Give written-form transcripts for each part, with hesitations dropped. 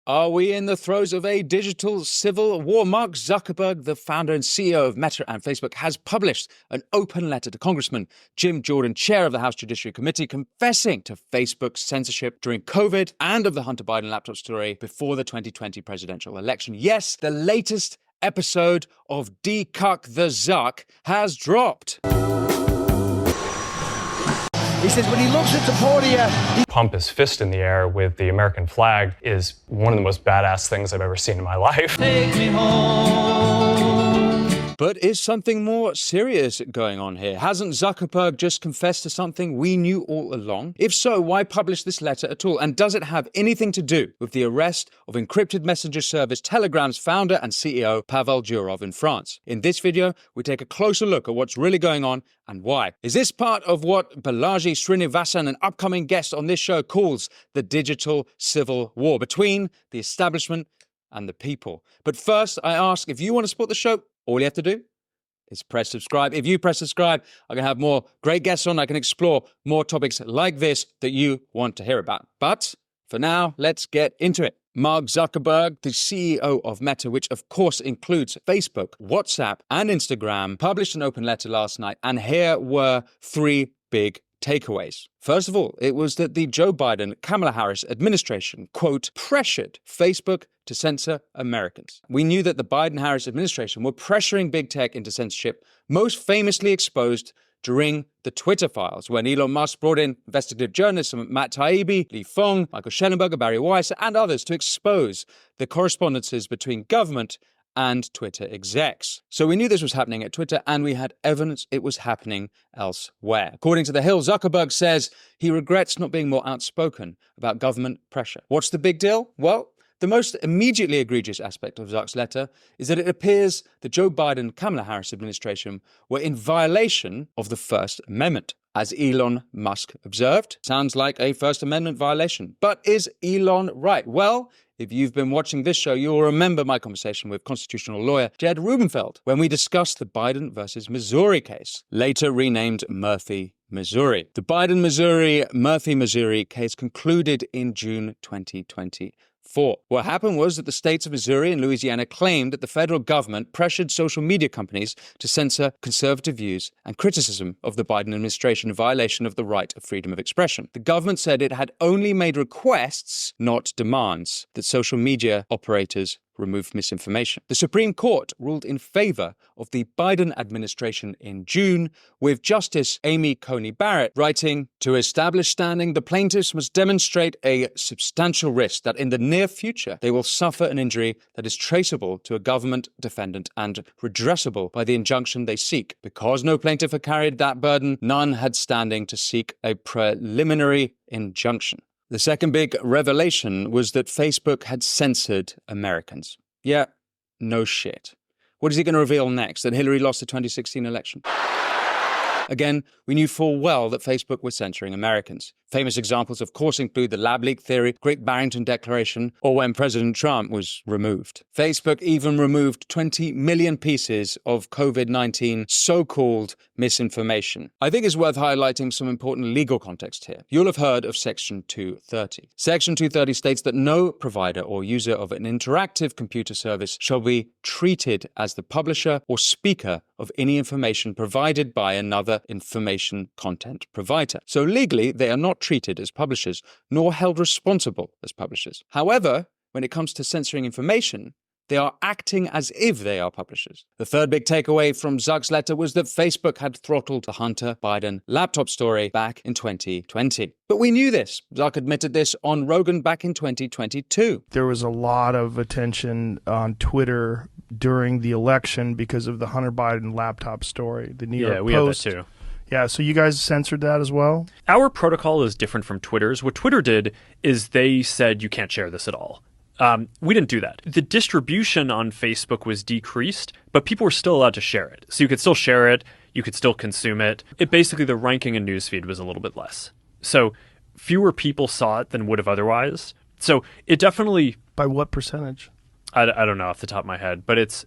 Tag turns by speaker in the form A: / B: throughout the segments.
A: Are we in the throes of a digital civil war? Mark Zuckerberg, the founder and CEO of Meta and Facebook, has published an open letter to Congressman Jim Jordan, chair of the House Judiciary Committee, confessing to Facebook's censorship during COVID and of the Hunter Biden laptop story before the 2020 presidential election. Yes, the latest episode of Decuck the Zuck has dropped.
B: He says when he looks at the podium,
C: pump his fist in the air with the American flag is one of the most badass things I've ever seen in my life.
B: Take me home.
A: But is something more serious going on here? Hasn't Zuckerberg just confessed to something we knew all along? If so, why publish this letter at all? And does it have anything to do with the arrest of encrypted messenger service Telegram's founder and CEO Pavel Durov in France? In this video, we take a closer look at what's really going on and why. Is this part of what Balaji Srinivasan, an upcoming guest on this show, calls the digital civil war between the establishment and the people? But first, I ask, if you want to support the show, all you have to do is press subscribe. If you press subscribe, I can have more great guests on. I can explore more topics like this that you want to hear about. But for now, let's get into it. Mark Zuckerberg, the CEO of Meta, which of course includes Facebook, WhatsApp, and Instagram, published an open letter last night. And here were three big takeaways. First of all, it was that the Joe Biden-Kamala Harris administration, quote, pressured Facebook to censor Americans. We knew that the Biden-Harris administration were pressuring big tech into censorship, most famously exposed during the Twitter files, when Elon Musk brought in investigative journalists Matt Taibbi, Li Feng, Michael Schellenberger, Barry Weiss, and others to expose the correspondences between government and Twitter execs. So we knew this was happening at Twitter, and we had evidence it was happening elsewhere. According to The Hill, Zuckerberg says he regrets not being more outspoken about government pressure. What's the big deal? Well, the most immediately egregious aspect of Zuck's letter is that it appears the Joe Biden-Kamala Harris administration were in violation of the First Amendment. As Elon Musk observed, sounds like a First Amendment violation. But is Elon right? Well, if you've been watching this show, you'll remember my conversation with constitutional lawyer Jed Rubenfeld when we discussed the Biden versus Missouri case, later renamed Murphy, Missouri. The Biden-Murphy, Missouri case concluded in June 2020. What happened was that the states of Missouri and Louisiana claimed that the federal government pressured social media companies to censor conservative views and criticism of the Biden administration in violation of the right of freedom of expression. The government said it had only made requests, not demands, that social media operators remove misinformation. The Supreme Court ruled in favor of the Biden administration in June, with Justice Amy Coney Barrett writing, "To establish standing, the plaintiffs must demonstrate a substantial risk that in the near future they will suffer an injury that is traceable to a government defendant and redressable by the injunction they seek. Because no plaintiff had carried that burden, none had standing to seek a preliminary injunction." The second big revelation was that Facebook had censored Americans. Yeah, no shit. What is he going to reveal next? That Hillary lost the 2016 election? Again, we knew full well that Facebook was censoring Americans. Famous examples, of course, include the lab leak theory, Great Barrington Declaration, or when President Trump was removed. Facebook even removed 20 million pieces of COVID-19 so-called misinformation. I think it's worth highlighting some important legal context here. You'll have heard of Section 230. Section 230 states that no provider or user of an interactive computer service shall be treated as the publisher or speaker of any information provided by another information content provider. So legally, they are not treated as publishers, nor held responsible as publishers. However, when it comes to censoring information, they are acting as if they are publishers. The third big takeaway from Zuck's letter was that Facebook had throttled the Hunter Biden laptop story back in 2020. But we knew this. Zuck admitted this on Rogan back in 2022.
D: There was a lot of attention on Twitter during the election because of the Hunter Biden laptop story. The New York Post.
E: Yeah, we had that too.
D: Yeah, so you guys censored that as well?
E: Our protocol is different from Twitter's. What Twitter did is they said you can't share this at all. We didn't do that. The distribution on Facebook was decreased, but people were still allowed to share it. So you could still share it, you could still consume it. It basically, the ranking in newsfeed was a little bit less. So fewer people saw it than would have otherwise. So it definitely...
D: By what percentage?
E: I don't know off the top of my head, but it's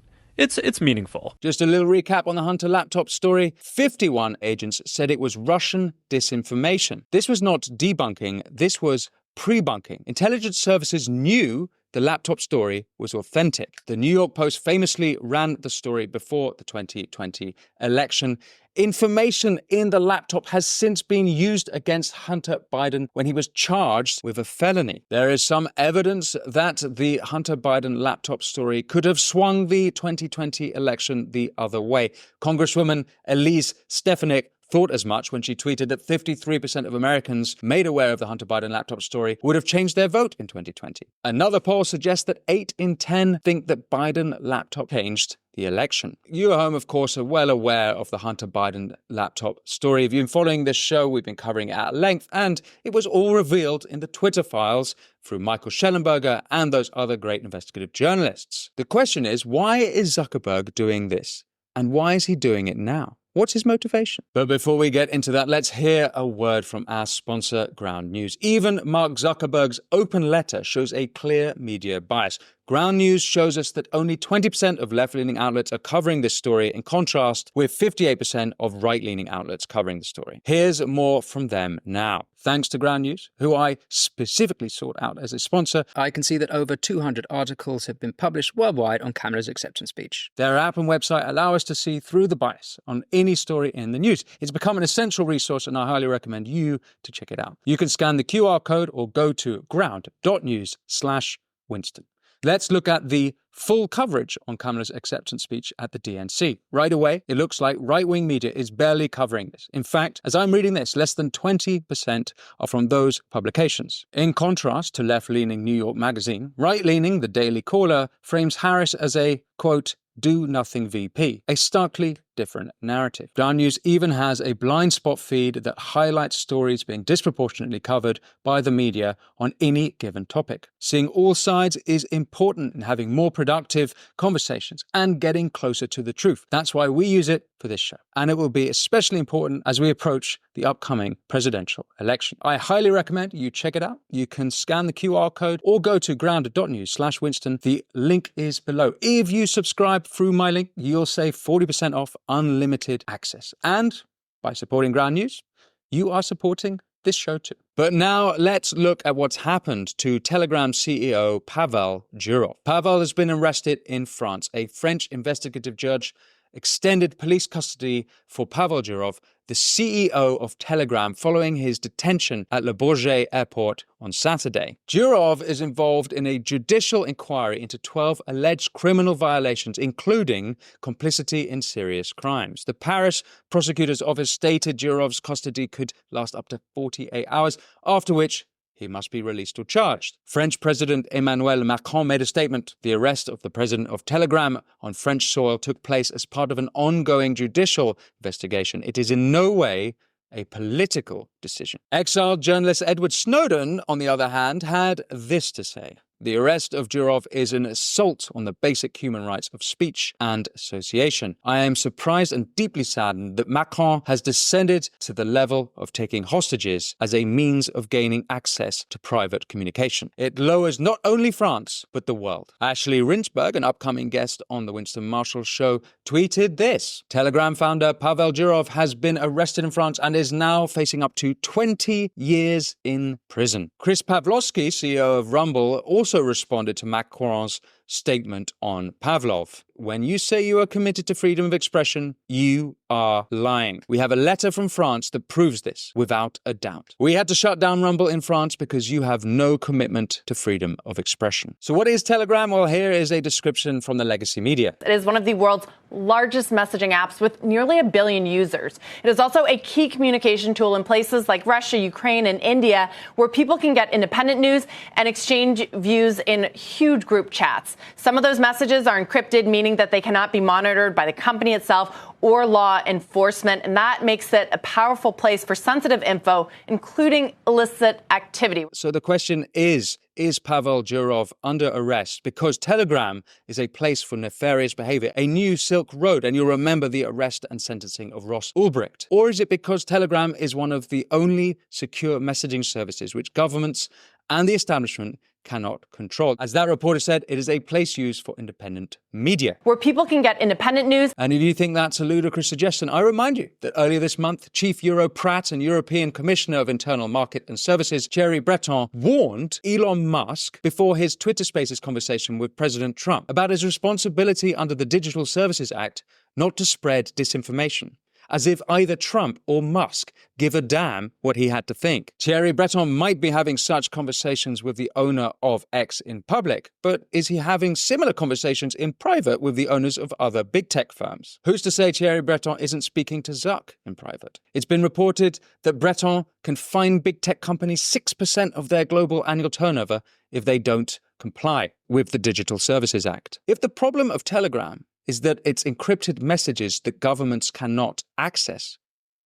E: meaningful.
A: Just a little recap on the Hunter laptop story. 51 agents said it was Russian disinformation. This was not debunking, this was pre-bunking. Intelligence services knew the laptop story was authentic. The New York Post famously ran the story before the 2020 election. Information in the laptop has since been used against Hunter Biden when he was charged with a felony. There is some evidence that the Hunter Biden laptop story could have swung the 2020 election the other way. Congresswoman Elise Stefanik thought as much when she tweeted that 53% of Americans made aware of the Hunter Biden laptop story would have changed their vote in 2020. Another poll suggests that 8 in 10 think that Biden laptop changed the election. You at home, of course, are well aware of the Hunter Biden laptop story. If you've been following this show, we've been covering it at length, and it was all revealed in the Twitter files through Michael Schellenberger and those other great investigative journalists. The question is, why is Zuckerberg doing this? And why is he doing it now? What's his motivation? But before we get into that, let's hear a word from our sponsor, Ground News. Even Mark Zuckerberg's open letter shows a clear media bias. Ground News shows us that only 20% of left-leaning outlets are covering this story, in contrast with 58% of right-leaning outlets covering the story. Here's more from them now. Thanks to Ground News, who I specifically sought out as a sponsor, I can see that over 200 articles have been published worldwide on Kamala's acceptance speech. Their app and website allow us to see through the bias on any story in the news. It's become an essential resource, and I highly recommend you to check it out. You can scan the QR code or go to ground.news/Winston. Let's look at the full coverage on Kamala's acceptance speech at the DNC. Right away, it looks like right-wing media is barely covering this. In fact, as I'm reading this, less than 20% are from those publications. In contrast to left-leaning New York Magazine, right-leaning The Daily Caller frames Harris as a, quote, do-nothing VP, a starkly different narrative. Ground News even has a blind spot feed that highlights stories being disproportionately covered by the media on any given topic. Seeing all sides is important in having more productive conversations and getting closer to the truth. That's why we use it for this show. And it will be especially important as we approach the upcoming presidential election. I highly recommend you check it out. You can scan the QR code or go to ground.news/Winston. The link is below. If you subscribe through my link, you'll save 40% off unlimited access. And by supporting Ground News, you are supporting this show too. But now let's look at what's happened to Telegram CEO Pavel Durov. Pavel has been arrested in France. A French investigative judge extended police custody for Pavel Durov, the CEO of Telegram, following his detention at Le Bourget airport on Saturday. Durov is involved in a judicial inquiry into 12 alleged criminal violations, including complicity in serious crimes. The Paris prosecutor's office stated Durov's custody could last up to 48 hours, after which he must be released or charged. French President Emmanuel Macron made a statement. The arrest of the president of Telegram on French soil took place as part of an ongoing judicial investigation. It is in no way a political decision. Exiled journalist Edward Snowden, on the other hand, had this to say. The arrest of Durov is an assault on the basic human rights of speech and association. I am surprised and deeply saddened that Macron has descended to the level of taking hostages as a means of gaining access to private communication. It lowers not only France, but the world. Ashley Rinsberg, an upcoming guest on the Winston Marshall Show, tweeted this. Telegram founder Pavel Durov has been arrested in France and is now facing up to 20 years in prison. Chris Pavlovsky, CEO of Rumble, also responded to Macron's statement on Pavlov. When you say you are committed to freedom of expression, you are lying. We have a letter from France that proves this without a doubt. We had to shut down Rumble in France because you have no commitment to freedom of expression. So what is Telegram? Well, here is a description from the legacy media.
F: It is one of the world's largest messaging apps with nearly 1 billion users. It is also a key communication tool in places like Russia, Ukraine, and India, where people can get independent news and exchange views in huge group chats. Some of those messages are encrypted, meaning that they cannot be monitored by the company itself or law enforcement, and that makes it a powerful place for sensitive info, including illicit activity.
A: So the question is Pavel Durov under arrest because Telegram is a place for nefarious behavior, a new Silk Road, and you'll remember the arrest and sentencing of Ross Ulbricht? Or is it because Telegram is one of the only secure messaging services which governments and the establishment cannot control. As that reporter said, it is a place used for independent media,
F: where people can get independent news.
A: And if you think that's a ludicrous suggestion, I remind you that earlier this month, Chief Europrat and European Commissioner of Internal Market and Services, Thierry Breton, warned Elon Musk before his Twitter Spaces conversation with President Trump about his responsibility under the Digital Services Act not to spread disinformation, as if either Trump or Musk give a damn what he had to think. Thierry Breton might be having such conversations with the owner of X in public, but is he having similar conversations in private with the owners of other big tech firms? Who's to say Thierry Breton isn't speaking to Zuck in private? It's been reported that Breton can fine big tech companies 6% of their global annual turnover if they don't comply with the Digital Services Act. If the problem of Telegram is that it's encrypted messages that governments cannot access,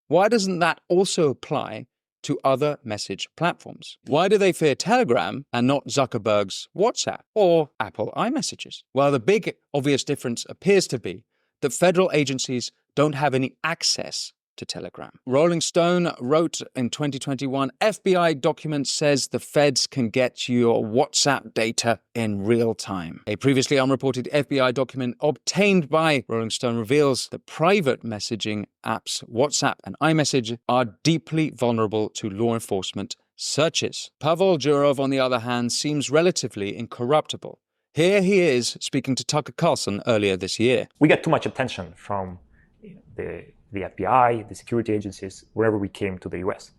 A: why doesn't that also apply to other message platforms? Why do they fear Telegram and not Zuckerberg's WhatsApp or Apple iMessages? Well, the big obvious difference appears to be that federal agencies don't have any access to Telegram. Rolling Stone wrote in 2021, FBI document says the feds can get your WhatsApp data in real time. A previously unreported FBI document obtained by Rolling Stone reveals that private messaging apps WhatsApp and iMessage are deeply vulnerable to law enforcement searches. Pavel Durov, on the other hand, seems relatively incorruptible. Here he is speaking to Tucker Carlson earlier this year.
G: We get too much attention from the FBI, the security agencies, wherever we came to the US.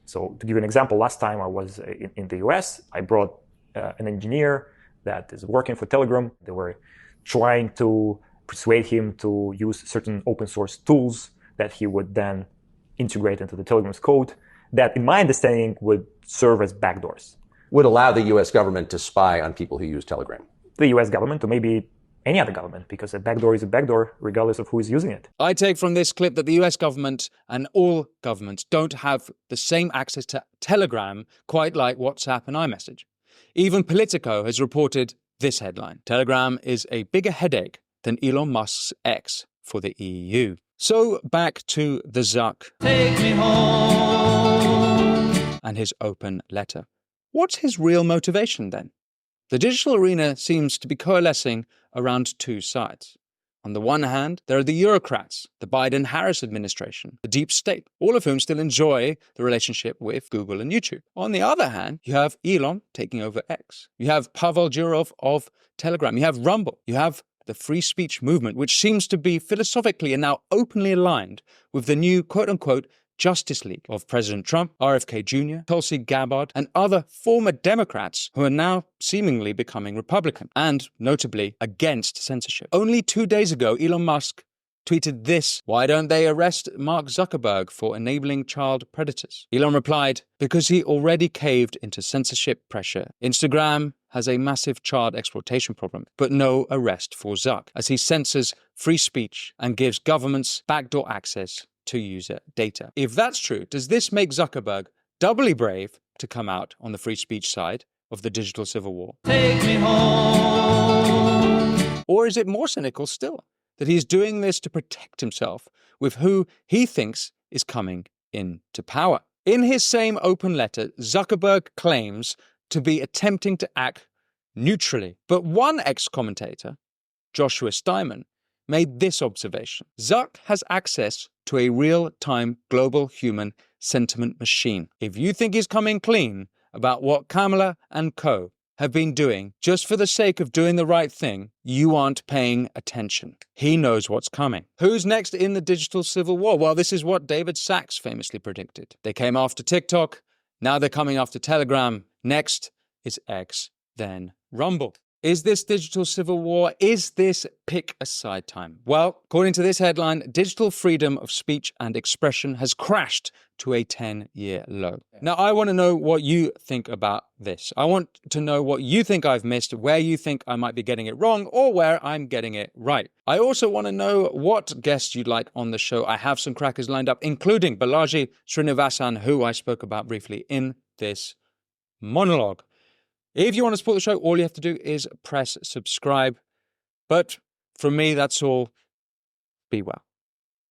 G: So to give you an example, last time I was in the US, I brought an engineer that is working for Telegram. They were trying to persuade him to use certain open source tools that he would then integrate into the Telegram's code that, in my understanding, would serve as backdoors.
H: Would allow the US government to spy on people who use Telegram.
G: The US government, or maybe any other government, because a backdoor is a backdoor regardless of who is using it.
A: I take from this clip that the US government and all governments don't have the same access to Telegram quite like WhatsApp and iMessage. Even Politico has reported this headline: Telegram is a bigger headache than Elon Musk's X for the EU. So back to the Zuck
B: Take me home.
A: and his open letter. What's his real motivation then? The digital arena seems to be coalescing around two sides. On the one hand, there are the Eurocrats, the Biden-Harris administration, the deep state, all of whom still enjoy the relationship with Google and YouTube. On the other hand, you have Elon taking over X. You have Pavel Durov of Telegram. You have Rumble. You have the free speech movement, which seems to be philosophically and now openly aligned with the new quote-unquote Justice League of President Trump, RFK Jr., Tulsi Gabbard, and other former Democrats who are now seemingly becoming Republican, and notably against censorship. Only 2 days ago, Elon Musk tweeted this: "Why don't they arrest Mark Zuckerberg for enabling child predators?" Elon replied, "Because he already caved into censorship pressure. Instagram has a massive child exploitation problem, but no arrest for Zuck, as he censors free speech and gives governments backdoor access to user data." If that's true, does this make Zuckerberg doubly brave to come out on the free speech side of the digital civil war?
B: Take me home.
A: Or is it more cynical still, that he's doing this to protect himself with who he thinks is coming into power? In his same open letter, Zuckerberg claims to be attempting to act neutrally. But one ex-commentator, Joshua Steinman, made this observation: Zuck has access to a real-time global human sentiment machine. If you think he's coming clean about what Kamala and co. have been doing just for the sake of doing the right thing, you aren't paying attention. He knows what's coming. Who's next in the digital civil war? Well, this is what David Sacks famously predicted. They came after TikTok, now they're coming after Telegram. Next is X, then Rumble. Is this digital civil war? Is this pick a side time? Well, according to this headline, digital freedom of speech and expression has crashed to a 10-year low. Now, I want to know what you think about this. I want to know what you think I've missed, where you think I might be getting it wrong, or where I'm getting it right. I also want to know what guests you'd like on the show. I have some crackers lined up, including Balaji Srinivasan, who I spoke about briefly in this monologue. If you want to support the show, all you have to do is press subscribe. But from me, that's all. Be well.